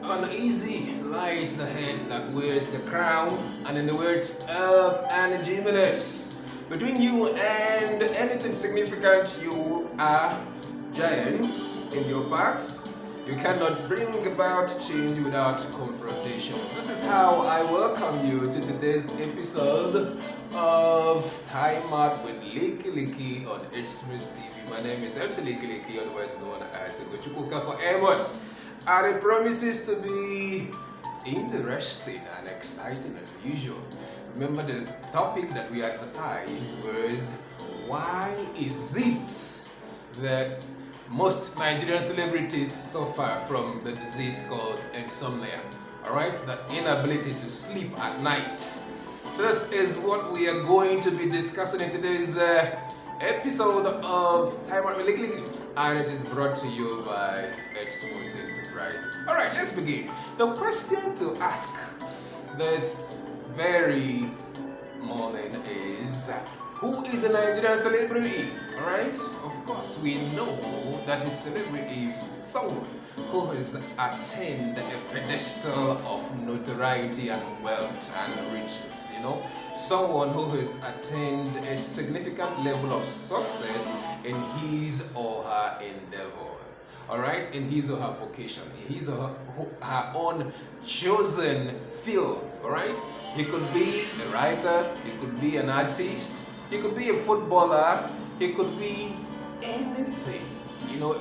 Uneasy lies the head that wears the crown, and in the words of Anna Jimenez, between you and anything significant, you are giants in your paths. You cannot bring about change without confrontation. This is how I welcome you to today's episode of Timeout with Licky on HMS TV. My name is MC Licky, otherwise known as Gochukuka for Amos. And it promises to be interesting and exciting as usual. Remember, the topic that we advertised was, why is it that most Nigerian celebrities suffer from the disease called insomnia? Alright, the inability to sleep at night. This is what we are going to be discussing in today's episode of Time Out with Licky, and it is brought to you by Exmos Enterprises. Alright, let's begin. The question to ask this very morning is, who is a Nigerian celebrity? Alright, of course we know that a celebrity is someone who has attained a pedestal of notoriety and wealth and riches, someone who has attained a significant level of success in his or her endeavor. Alright, in his or her vocation, in his or her own chosen field. Alright, he could be a writer, he could be an artist, he could be a footballer, he could be anything.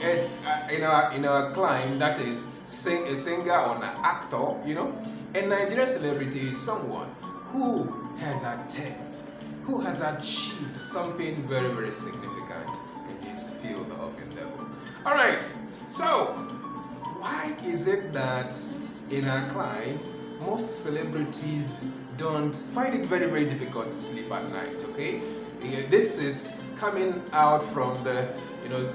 As in our climb, that is a singer or an actor. A Nigerian celebrity is someone who has attained, who has achieved something very, very significant in his field of endeavor. All right. So, why is it that in our climb, most celebrities don't find it very, very difficult to sleep at night? Okay. This is coming out from the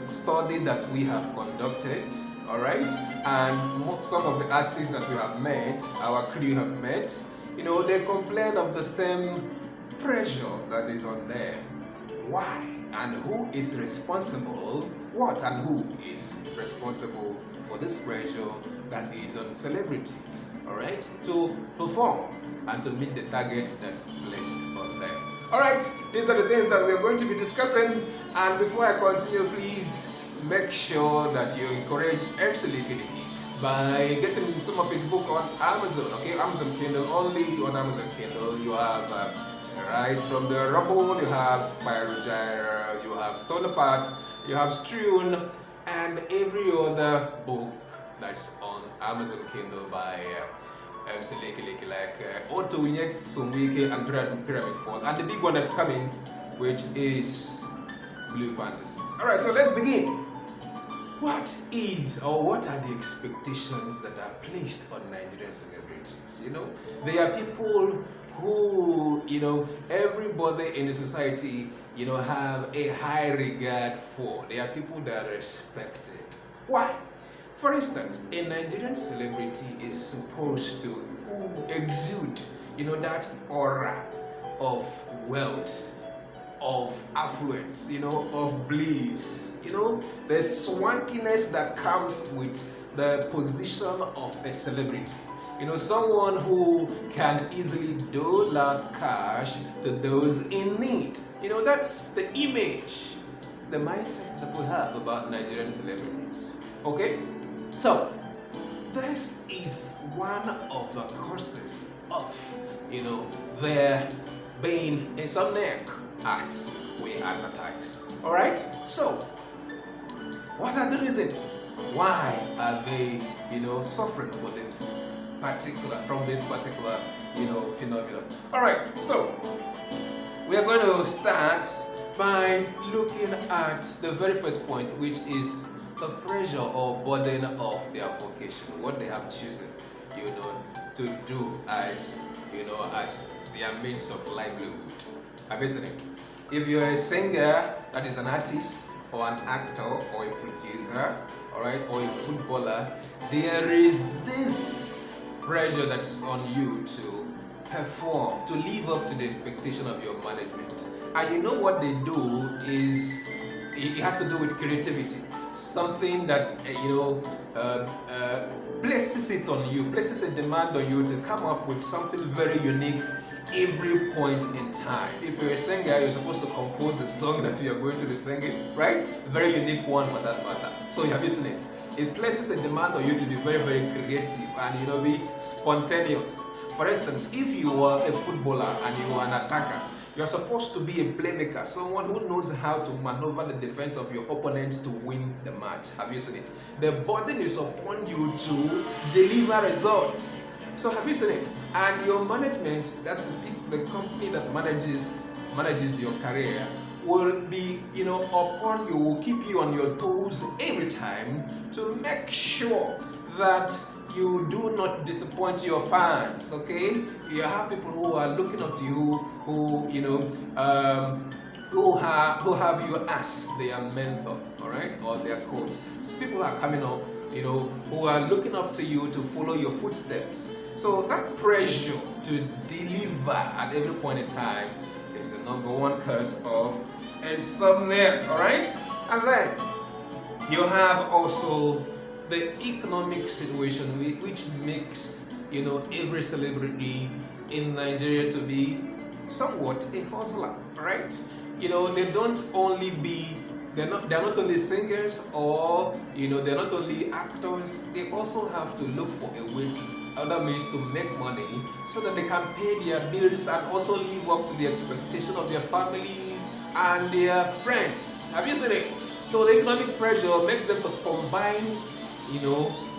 study that we have conducted, all right, and some of the artists that we have met, our crew have met, they complain of the same pressure that is on them. Why and who is responsible? What and who is responsible for this pressure that is on celebrities, all right, to perform and to meet the target that's placed on them? Alright, these are the things that we are going to be discussing, and before I continue, please make sure that you encourage MC Licky by getting some of his book on Amazon, okay? Amazon Kindle, only on Amazon Kindle. You have Rise from the Rubble, you have Spiral Gyre, you have Stone Apart, you have Strewn, and every other book that's on Amazon Kindle by MC Licky, like Auto Winyet, Sumwike, and Pyramid Fall, and the big one that's coming, which is Blue Fantasies. Alright, so let's begin. What are the expectations that are placed on Nigerian celebrities? They are people who, everybody in the society, have a high regard for. They are people that are respected. Why? For instance, a Nigerian celebrity is supposed to exude, that aura of wealth, of affluence, of bliss, the swankiness that comes with the position of a celebrity. Someone who can easily dole out cash to those in need. That's the image, the mindset that we have about Nigerian celebrities. Okay? So, this is one of the causes of, their being insomniac, as we advertise. Alright? So, what are the reasons? Why are they, suffering from this particular phenomenon? Alright, so, we are going to start by looking at the very first point, which is the pressure or burden of their vocation, what they have chosen, to do as their means of livelihood. If you're a singer, that is an artist, or an actor, or a producer, alright, or a footballer, there is this pressure that's on you to perform, to live up to the expectation of your management. And what they do is, it has to do with creativity. Something that places it on you, places a demand on you to come up with something very unique every point in time. If you're a singer, you're supposed to compose the song that you're going to be singing, right? Very unique one for that matter. So you have listened it. It places a demand on you to be very, very creative and be spontaneous. For instance, if you are a footballer and you are an attacker, you're supposed to be a playmaker, someone who knows how to maneuver the defense of your opponent to win the match. Have you seen it? The burden is upon you to deliver results. So have you seen it? And your management, that's the company that manages your career, will be, upon you, will keep you on your toes every time to make sure that you do not disappoint your fans. Okay, you have people who are looking up to you, who have you as their mentor, all right, or their coach. These people are coming up, who are looking up to you to follow your footsteps. So that pressure to deliver at every point in time is the number one cause of insomnia, all right? And then you have also the economic situation, which makes every celebrity in Nigeria to be somewhat a hustler, right? They don't only they're not only singers, or they're not only actors. They also have to look for a way to other means to make money so that they can pay their bills and also live up to the expectation of their families and their friends. Have you seen it? So the economic pressure makes them to combine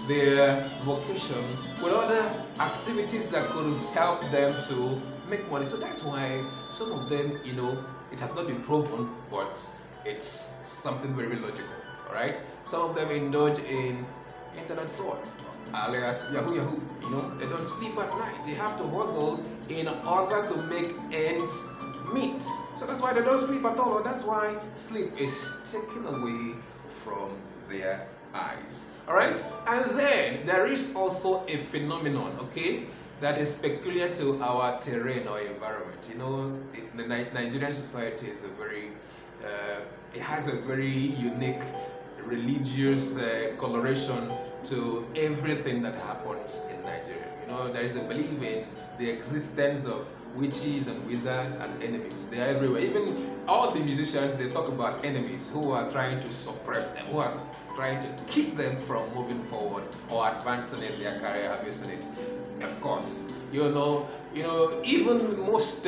their vocation with other activities that could help them to make money. So that's why some of them, it has not been proven, but it's something very logical. All right, some of them indulge in internet fraud, alias Yahoo. They don't sleep at night. They have to hustle in order to make ends meet. So that's why they don't sleep at all. Or that's why sleep is taken away from their eyes. All right, and then there is also a phenomenon, okay, that is peculiar to our terrain or environment. The Nigerian society is it has a very unique religious coloration to everything that happens in Nigeria. There is a belief in the existence of witches and wizards and enemies. They are everywhere. Even all the musicians, they talk about enemies who are trying to suppress them, who are trying to keep them from moving forward or advancing in their career. Have you seen it? Of course. Even most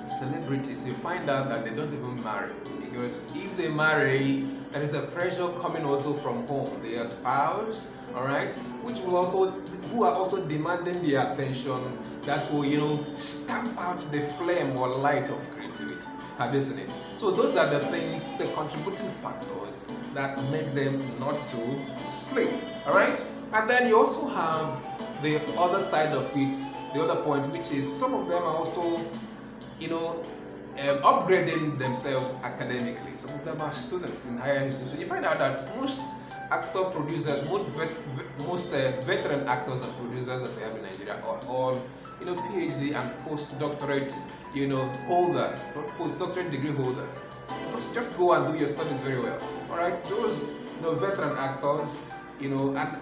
celebrities, you find out that they don't even marry, because if they marry, there is a pressure coming also from home, their spouse, all right, who are also demanding the attention that will stamp out the flame or light of creativity. Have you seen it? So those are the things, the contributing factors that make them not to sleep. All right, and then you also have the other side of it, the other point, which is some of them are also upgrading themselves academically. Some of them are students in higher institutions. You find out that most actor producers, most veteran actors and producers that we have in Nigeria are all PhD and postdoctorate holders, postdoctorate degree holders. Just go and do your studies very well. All right, those veteran actors, and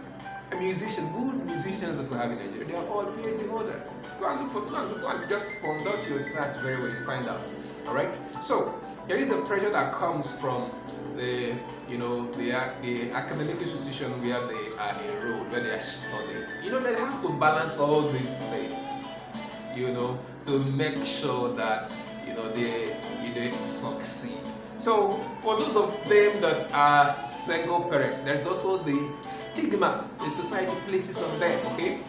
good musicians that we have in Nigeria, they are all PhD holders. Go and just conduct your search very well, you find out. All right. So there is the pressure that comes from the academic institution where they are enrolled, where they are studying. They have to balance all these things, to make sure that they succeed. So for those of them that are single parents, there's also the stigma the society places on them. Okay,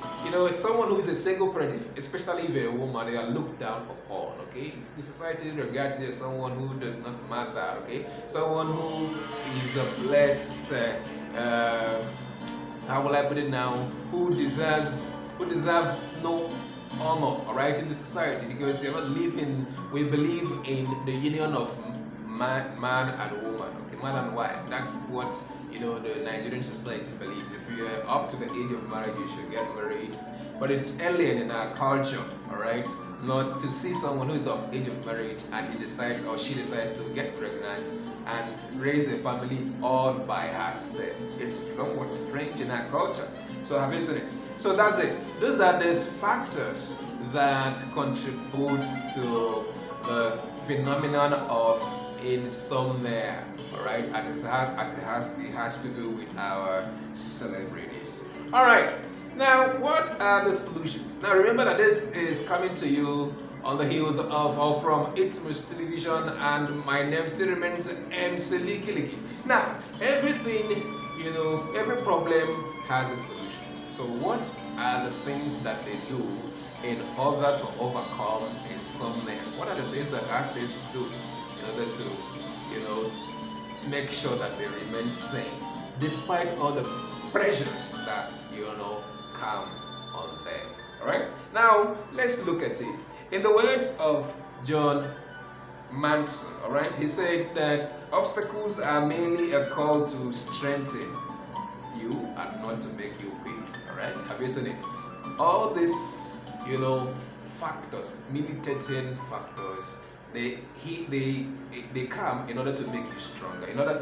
someone who is a single parent, especially if you're a woman, they are looked down upon. Okay, the society regards you as someone who does not matter. Okay, someone who is a less how will I put it now? Who deserves no honor, all right, in the society, because you're not living. We believe in the union of man and woman, okay, man and wife. That's what the Nigerian society believes. If you are up to the age of marriage, you should get married. But it's alien in our culture, all right. not to see someone who is of age of marriage and he decides or she decides to get pregnant and raise a family all by herself. It's somewhat strange in our culture. So have you seen it? So that's it. Those are these factors that contribute to the phenomenon of insomnia. Alright, it has to do with our celebrities. Alright, now what are the solutions? Now remember that this is coming to you on the heels of or from Insomniac Television, and my name still remains MC Licky. Now, everything, every problem has a solution. So what are the things that they do in order to overcome insomnia? What are the things that athletes do in order to, make sure that they remain sane despite all the pressures that, come on them? Alright? Now, let's look at it. In the words of John Manson, alright, he said that obstacles are mainly a call to strengthen you and not to make you quit. Alright? Have you seen it? All these, factors, militating factors, they come in order to make you stronger, in order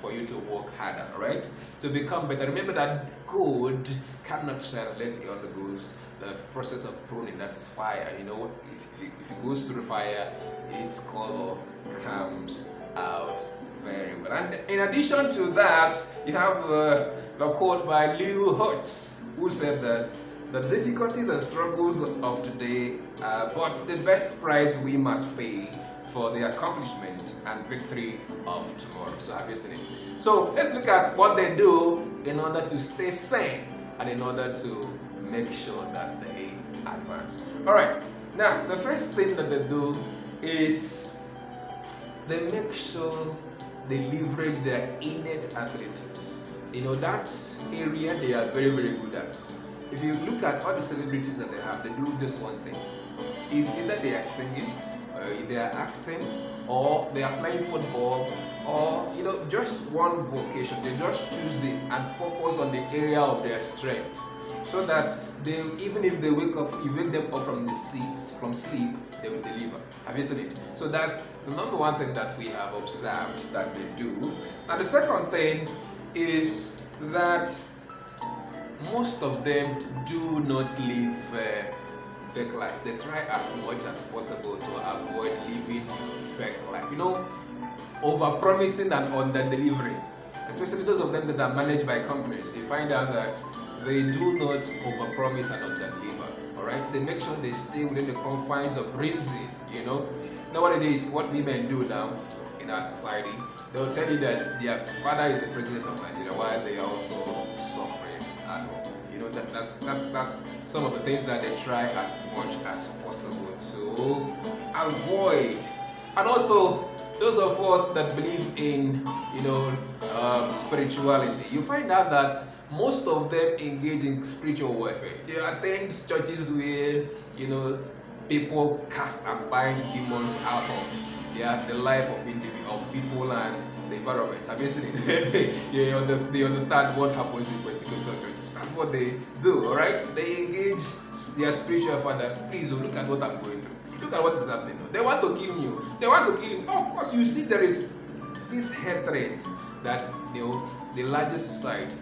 for you to work harder, right? To become better. Remember that gold cannot shine unless it undergoes the process of pruning. That's fire. If it goes through fire, its color comes out very well. And in addition to that, you have the quote by Leo Hutz, who said that the difficulties and struggles of today are but the best price we must pay for the accomplishment and victory of tomorrow. So have you seen it? So let's look at what they do in order to stay sane and in order to make sure that they advance. Alright, now the first thing that they do is they make sure they leverage their innate abilities. That area they are very, very good at. If you look at all the celebrities that they have, they do just one thing. Either they are singing, or they are acting, or they are playing football, or just one vocation. They just choose and focus on the area of their strength, so that even if they wake them up from sleep, they will deliver. Have you seen it? So that's the number one thing that we have observed that they do. And the second thing is that most of them do not live fake life. They try as much as possible to avoid living fake life. Over-promising and under-delivering. Especially those of them that are managed by companies. You find out that they do not over-promise and under-deliver. Alright? They make sure they stay within the confines of reason. Nowadays, what women do now in our society, they'll tell you that their father is the president of Nigeria while they are also suffering at home. That's some of the things that they try as much as possible to avoid. And also, those of us that believe in spirituality, you find out that most of them engage in spiritual warfare. They attend churches where people cast and bind demons out of the life of people and the environment. Have you seen it? They understand what happens in Pentecostal churches. That's what they do, alright? They engage their spiritual fathers. Please look at what I'm going through. Look at what is happening. They want to kill you. They want to kill you. Of course, you see there is this hatred that the largest society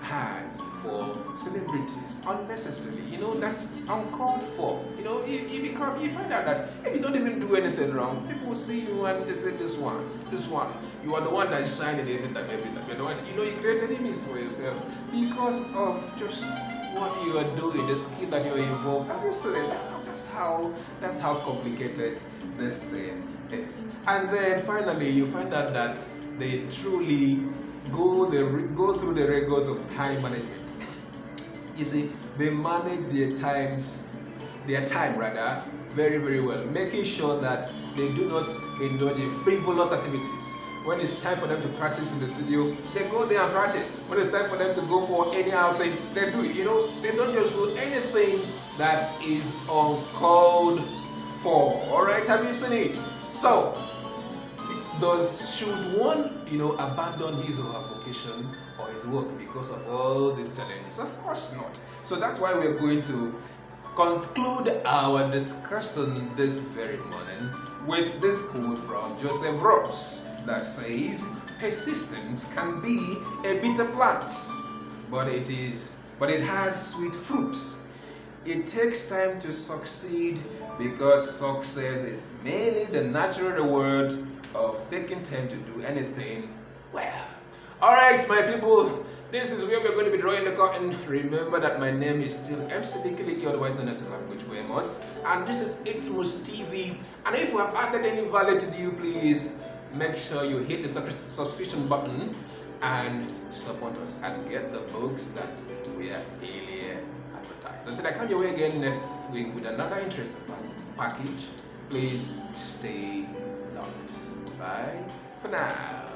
has for celebrities unnecessarily. That's uncalled for. You find out that if you don't even do anything wrong, people will see you and they say this one, you are the one that's shining every time. You're the one, you create enemies for yourself because of just what you are doing, the skill that you're involved. Have you seen it? That's how complicated this thing is. And then finally, you find out that they truly go through the rigors of time management. You see, they manage their time very, very well, making sure that they do not indulge in frivolous activities. When it's time for them to practice in the studio, they go there and practice. When it's time for them to go for any outing, they do it. They don't just do anything that is uncalled for. Alright, have you seen it? So, should one, abandon his or her vocation or his work because of all these challenges? Of course not. So that's why we're going to conclude our discussion this very morning with this quote from Joseph Ross that says, persistence can be a bitter plant, but it has sweet fruit. It takes time to succeed because success is mainly the natural reward of taking time to do anything well. Alright, my people, this is where we're going to be drawing the curtain. Remember that my name is still MC Licky, otherwise known as Amos, and this is It's TV. And if you have added any value to you, please make sure you hit the subscription button and support us and get the books that we are earlier advertised. Until I come your way again next week with another interesting package, please stay locked. Bye for now.